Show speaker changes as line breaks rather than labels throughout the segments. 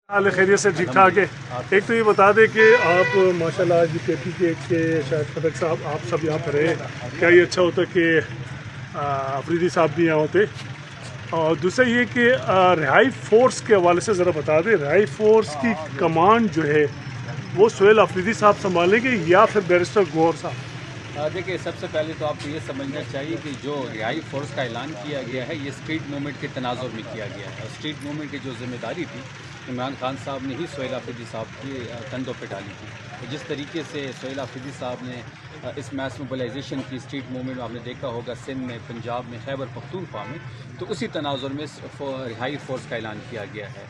हाल खैरियत से ठीक ठाक है। एक तो ये बता दें कि आप माशाल्लाह आज KP के शायद खदक साहब आप सब यहाँ पर रहे, क्या ये अच्छा होता कि अफरीदी साहब भी यहाँ होते। और दूसरा ये कि रिहाई फोर्स के हवाले से ज़रा बता दें, रिहाई फोर्स की कमांड जो है वो सोहेल अफरीदी साहब संभालेंगे या फिर बैरिस्टर गौहर साहब?
देखिए, सबसे पहले तो आपको ये समझना चाहिए कि जो रिहाई फोर्स का ऐलान किया गया है ये स्ट्रीट मूवमेंट के तनाजुर में किया गया है। और स्ट्रीट मूवमेंट की जो जिम्मेदारी थी इमरान खान साहब ने ही सोहेल अफरीदी साहब के कंधों पे डाली थी। तो जिस तरीके से सोहेल अफरीदी साहब ने इस मैस मोबिलाइजेशन की स्ट्रीट मूवमेंट में आपने देखा होगा सिंध में, पंजाब में, खैबर पख्तूनख्वा में, तो उसी तनाजुर में रिहाई फोर्स का ऐलान किया गया है।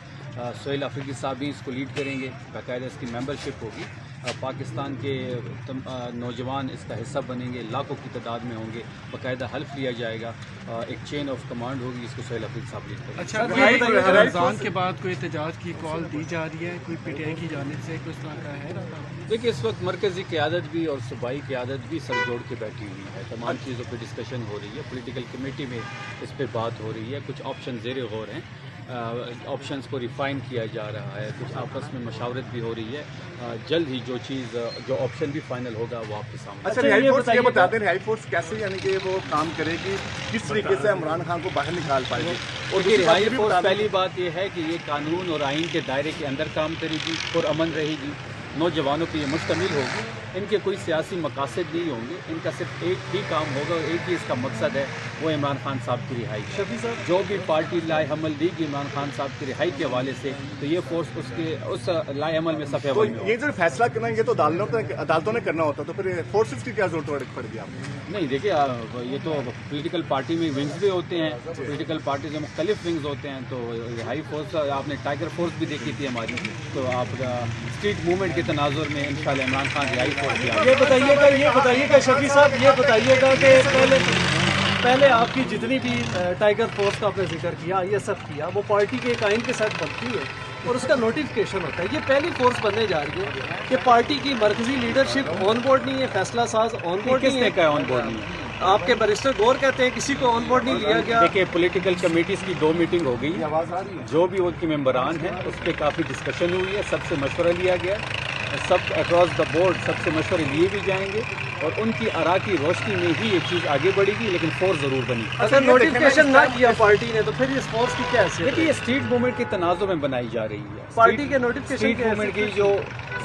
सोहेल अफरीदी साहब भी इसको लीड करेंगे, बाकायदा इसकी मेंबरशिप होगी। पाकिस्तान के नौजवान इसका हिस्सा बनेंगे, लाखों की तादाद में होंगे, बाकायदा हल्फ लिया जाएगा, एक चेन ऑफ कमांड होगी, इसको सोहेल अफरीदी साहब लीड करेंगे।
अच्छा, रमज़ान के बाद कोई एहतजाज की कॉल दी जा रही है, कोई PTI की जानिब से कुछ तरह का है?
देखिए, इस वक्त मरकज़ी क़यादत भी और सूबाई क़यादत भी सर जोड़ के बैठी हुई है, तमाम चीज़ों पर डिस्कशन हो रही है, पॉलिटिकल कमेटी में इस पर बात हो रही है, कुछ ऑप्शन ज़ेर गौर हैं, ऑप्शंस को रिफ़ाइन किया जा रहा है, कुछ आपस में मशावरत भी हो रही है। जल्द ही जो ऑप्शन भी फाइनल होगा वो आपके सामने।
अच्छा, ये बता दें रिहाई फोर्स कैसे यानी कि वो काम करेगी, किस तरीके से इमरान खान को बाहर निकाल पाएगी? और
रिहाई फोर्स पहली बात ये है कि ये कानून और आइन के दायरे के अंदर काम करेगी और अमन रहेगी, नौजवानों पर ये मुश्तमिल होगी, इनके कोई सियासी मकासद नहीं होंगे, इनका सिर्फ एक ही काम होगा और एक ही इसका मकसद है, वो इमरान खान साहब की रिहाई। जो भी पार्टी लाए अमल देगी इमरान खान साहब की रिहाई के हवाले से, तो ये फोर्स उस लाए अमल में सफ़े
तो ये जो फैसला करना ये तो अदालतों ने करना होता, तो फिर फोर्सेस की क्या जरूरत पड़ेगी आपको?
नहीं, देखिए, ये तो पॉलिटिकल पार्टी में विंग्स भी होते हैं, पॉलिटिकल पार्टी में मुख्तलिफ विंग्स होते हैं, तो रिहाई फोर्स आपने टाइगर फोर्स भी देखी थी हमारी, तो आप स्ट्रीट मूवमेंट के तनाजुर में इंशाल्लाह इमरान खान रिहाई फोर्स भी।
ये बताइएगा शफी साहब, ये बताइएगा कि पहले आपकी जितनी भी टाइगर फोर्स का आपने जिक्र किया, ये सब किया, वो पार्टी के एक आइन के साथ बनती है और उसका नोटिफिकेशन होता है। ये पहली फोर्स बनने जा रही है कि पार्टी की मरकजी लीडरशिप ऑन बोर्ड नहीं है, फैसला साज ऑन बोर्ड नहीं है।
ऑन बोर्ड नहीं है?
आपके बैरिस्टर गौर कहते हैं किसी को ऑन बोर्ड नहीं लिया गया।
देखिए, पॉलिटिकल कमेटीज़ की 2 मीटिंग हो गई, जो भी उनकी मेंबरान हैं उस पर काफ़ी डिस्कशन हुई है, सबसे मशवरा लिया गया, सब अक्रॉस द बोर्ड सबसे मशवरे लिए भी जाएंगे और उनकी आरा की रोशनी में ही ये चीज़ आगे बढ़ेगी, लेकिन फोर्स ज़रूर बनी।
अगर नोटिफिकेशन ना किया पार्टी ने तो फिर इस फोर्स की क्या हैसियत?
देखिए, ये स्ट्रीट मूवमेंट के तनाज़ुर में बनाई जा रही है।
पार्टी के नोटिफिकेशन
स्ट्रीट मूवमेंट की जो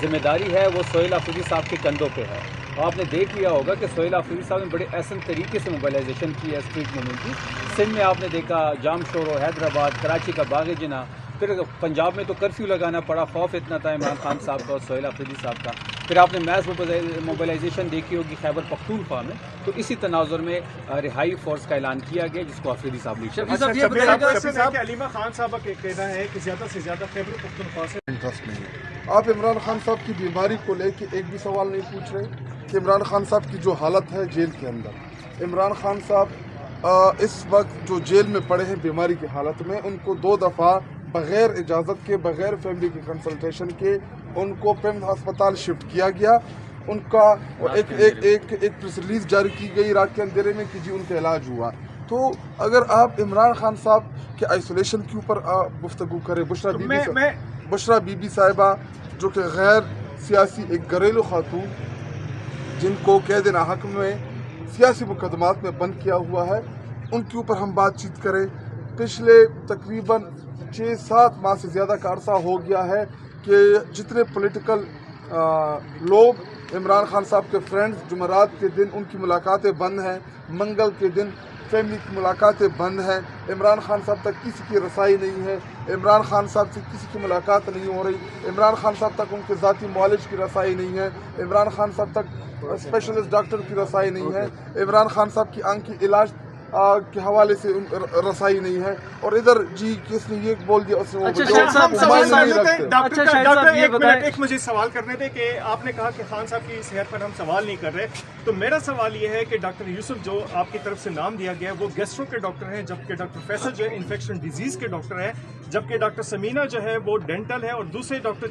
जिम्मेदारी है वो सोहेल अफरीदी साहब के कंधों पे है। आपने देख लिया होगा कि सोहेल अफरीदी साहब ने बड़े अहसन तरीके से मोबिलाइजेशन की है स्ट्रीट मूवमेंट की। सिंध में आपने देखा जाम शोरो, हैदराबाद, कराची का बाग जिना, फिर पंजाब में तो कर्फ्यू लगाना पड़ा, खौफ इतना था इमरान खान साहब का और सोहेल अफरीदी साहब का। फिर आपने मैस मोबिलाइजेशन देखी होगी खैबर पख्तूनख्वा में, तो इसी तनाजुर में रिहाई फोर्स का ऐलान किया गया जिसको अफरीदी साहब लीड करेंगे।
अलीमा खान साहब का कहना है कि ज़्यादा से ज़्यादा खैबर पख्तूनख्वा से
इंटरेस्ट नहीं है। आप इमरान खान साहब की बीमारी को लेके एक भी सवाल नहीं पूछ रहे कि इमरान खान साहब की जो हालत है जेल के अंदर, इमरान खान साहब इस वक्त जो जेल में पड़े हैं बीमारी की हालत में, उनको 2 दफ़ा बग़ैर इजाज़त के, बग़ैर फैमिली के कंसल्टेशन के उनको पिम्स अस्पताल शिफ्ट किया गया। उनका एक प्रेस रिलीज़ जारी की गई रात के अंधेरे में कि जी उनका इलाज हुआ। तो अगर आप इमरान खान साहब के आइसोलेशन के ऊपर गुफ्तगू करें, बुशरा बीबी साहिबा जो कि गैर सियासी एक घरेलू खातून जिनको कैद नाहक में सियासी मुकदमात में बंद किया हुआ है, उनके ऊपर हम बातचीत करें। पिछले तकरीबन 6-7 माह से ज़्यादा का अरसा हो गया है कि जितने पॉलिटिकल लोग इमरान खान साहब के फ्रेंड्स, जुमेरात के दिन उनकी मुलाकातें बंद हैं, मंगल के दिन फैमिली की मुलाकातें बंद हैं, इमरान खान साहब तक किसी की रसाई नहीं है, इमरान खान साहब से किसी की मुलाकात नहीं हो रही, इमरान खान साहब तक उनके ज़ाती मुआलिज की रसाई नहीं है, इमरान खान साहब तक स्पेशलिस्ट डॉक्टर की रसाई नहीं है, इमरान खान साहब की आंख की इलाज के हवाले से रसाई नहीं है, और इधर जी किसने ये बोल दिया उसने वो
डॉक्टर एक मुझे सवाल करने थे कि आपने कहा कि खान साहब की सेहत पर हम सवाल नहीं कर रहे, तो मेरा सवाल ये है कि डॉक्टर यूसुफ जो आपकी तरफ से नाम दिया गया है वो गैस्ट्रो के डॉक्टर हैं, जबकि डॉक्टर फैसल जो है इन्फेक्शन डिजीज के डॉक्टर हैं, जबकि डॉक्टर समीना जो है वो डेंटल है, और दूसरे डॉक्टर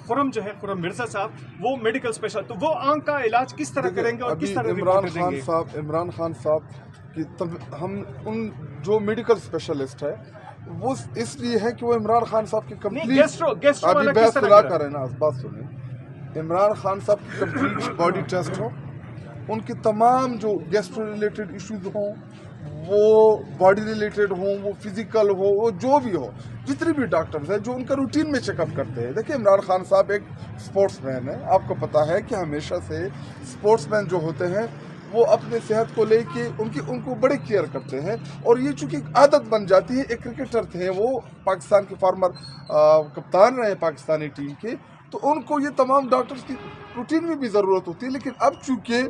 खुरम जो है, खुरम मिर्जा साहब, वो मेडिकल स्पेशल। तो वो आंख का इलाज किस तरह करेंगे और किस तरह
इमरान खान साहब कि हम उन जो मेडिकल स्पेशलिस्ट है वो इसलिए है कि वो इमरान खान साहब की कंप्लीट
गेस्ट्रो
अभी
वाला
बहस
किस तरह
सुलह
गिरा?
कर रहे हैं ना, बात सुनिए। इमरान खान साहब की कंप्लीट बॉडी टेस्ट हो, उनके तमाम जो गेस्ट्रो रिलेटेड इश्यूज हों, वो बॉडी रिलेटेड हों, वो फिजिकल हो, वो जो भी हो, जितने भी डॉक्टर्स हैं जो उनका रूटीन में चेकअप करते हैं। देखिए इमरान खान साहब एक स्पोर्ट्समैन है, आपको पता है कि हमेशा से स्पोर्ट्समैन जो होते हैं वो अपने सेहत को लेके उनको बड़े केयर करते हैं, और ये चूँकि एक आदत बन जाती है। एक क्रिकेटर थे वो, पाकिस्तान के फॉर्मर कप्तान रहे पाकिस्तानी टीम के, तो उनको ये तमाम डॉक्टर्स की रूटीन में भी ज़रूरत होती है। लेकिन अब चूँकि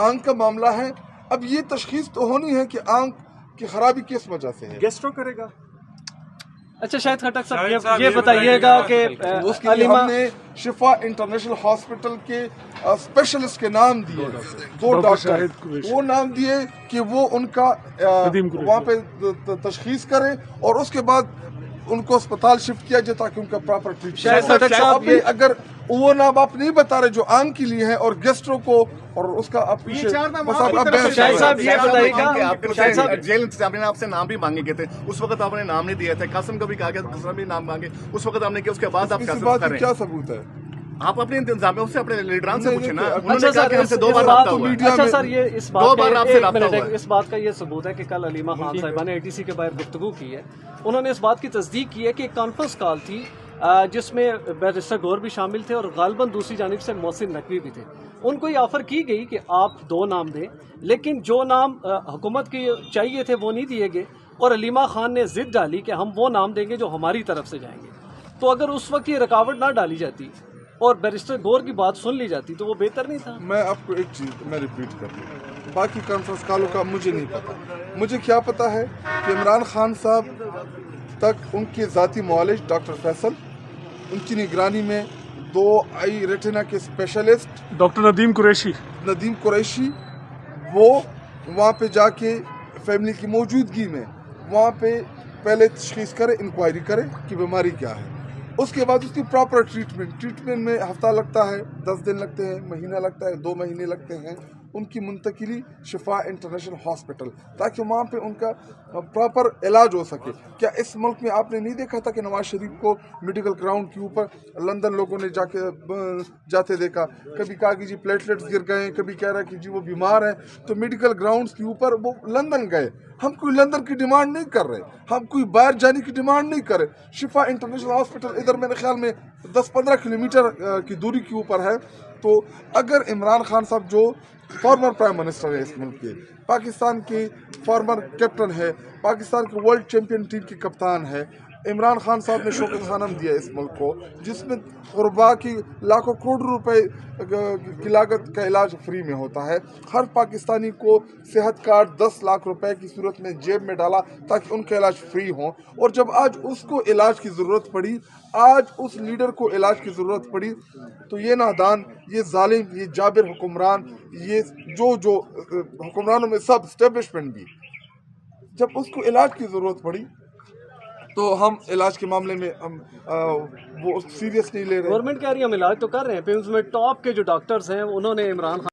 आंख का मामला है, अब ये तशखीस तो होनी है कि आंख की खराबी किस वजह से है।
गेस्ट्रो करेगा। अच्छा शाहिद खट्टक साहब ये बताइएगा कि
उसके लिए हमने शिफा इंटरनेशनल हॉस्पिटल के स्पेशलिस्ट के नाम दिए, दो डॉक्टर, वो नाम दिए कि वो उनका वहाँ पे तशखीस करें और उसके बाद उनको अस्पताल शिफ्ट किया जाए ताकि उनका प्रॉपर ट्रीटमेंट। अगर वो नाम आप नहीं बता रहे जो आंख के लिए है और गेस्ट्रो को और उसका आप पीछे
जेल इंतजाम ने आपसे नाम भी मांगे गए थे, उस वक्त आपने नाम नहीं दिया था। कासिम का भी कहा गया, दूसरा भी नाम मांगे, उस वक्त आपने किया, उसके बाद आप
क्या सबूत है?
आप अपने इंतजामियों से, अपने लीडरान से पूछे ना।
अच्छा सर,
हमसे 2 बार रब्ता हुआ।
अच्छा सर, ये इस बात
2 बार आपसे रब्ता हुआ।
इस बात का ये सबूत है कि कल अलीमा खान साहिबा ने ATC के बाहर गुफ्तगू की है। उन्होंने इस बात की तस्दीक की है कि एक कॉन्फ्रेंस कॉल थी जिसमें बैरिस्टर गौर भी शामिल थे और गालिबन दूसरी जानिब से मोहसिन नकवी भी थे। उनको ये ऑफ़र की गई कि आप 2 नाम दें, लेकिन जो नाम हुकूमत के चाहिए थे वो नहीं दिए गए, और अलीमा खान ने ज़िद डाली कि हम वो नाम देंगे जो हमारी तरफ से जाएंगे। तो अगर उस वक्त ये रुकावट ना डाली जाती और बैरिस्टर गौर की बात सुन ली जाती तो वो बेहतर नहीं था।
मैं आपको एक चीज़ मैं रिपीट कर दूँ, बाकी कॉन्फ्रेंस कॉलों का मुझे नहीं पता। मुझे क्या पता है कि इमरान खान साहब तक उनके ज़ाती मुआलिज डॉक्टर फैसल, उनकी निगरानी में 2 आई रेटिना के स्पेशलिस्ट
डॉक्टर नदीम कुरैशी, वो वहाँ पे जाके फैमिली की मौजूदगी में वहाँ पे पहले तशखीस करे, इंक्वायरी करे कि बीमारी क्या है, उसके बाद उसकी प्रॉपर ट्रीटमेंट में हफ्ता लगता है, 10 दिन लगते हैं, महीना लगता है, 2 महीने लगते हैं, उनकी मुंतकिली शिफा इंटरनेशनल हॉस्पिटल, ताकि वहाँ पे उनका प्रॉपर इलाज हो सके। क्या इस मुल्क में आपने नहीं देखा था कि नवाज शरीफ को मेडिकल ग्राउंड के ऊपर लंदन लोगों ने जाते देखा? कभी कहा कि जी प्लेटलेट्स गिर गए, कभी कह रहा है कि जी वो बीमार है, तो मेडिकल ग्राउंड्स के ऊपर वो लंदन गए। हम कोई लंदन की डिमांड नहीं कर रहे, हम कोई बाहर जाने की डिमांड नहीं कर रहे। शिफा इंटरनेशनल हॉस्पिटल इधर मेरे ख्याल में 10-15 किलोमीटर की दूरी के ऊपर है। तो अगर इमरान खान साहब जो फॉर्मर प्राइम मिनिस्टर है इस मुल्क के, पाकिस्तान के फॉर्मर कैप्टन है, पाकिस्तान के वर्ल्ड चैम्पियन टीम के कप्तान है, इमरान खान साहब ने शौकत खानम दिया इस मुल्क को, जिसमें गुरबा की लाखों करोड़ रुपए की लागत का इलाज फ्री में होता है। हर पाकिस्तानी को सेहत कार्ड 10 लाख रुपए की सूरत में जेब में डाला ताकि उनका इलाज फ्री हो, और जब आज उसको इलाज की ज़रूरत पड़ी, आज उस लीडर को इलाज की ज़रूरत पड़ी, तो ये नादान, ये जालिम, ये जाबिर हुक्मरान, ये जो हुक्मरानों में सब इस्टेब्लिशमेंट भी, जब उसको इलाज की ज़रूरत पड़ी तो हम इलाज के मामले में हम वो सीरियस नहीं ले रहे।
गवर्नमेंट कह रही है हम इलाज तो कर रहे हैं, पिम्स में टॉप के जो डॉक्टर्स हैं उन्होंने इमरान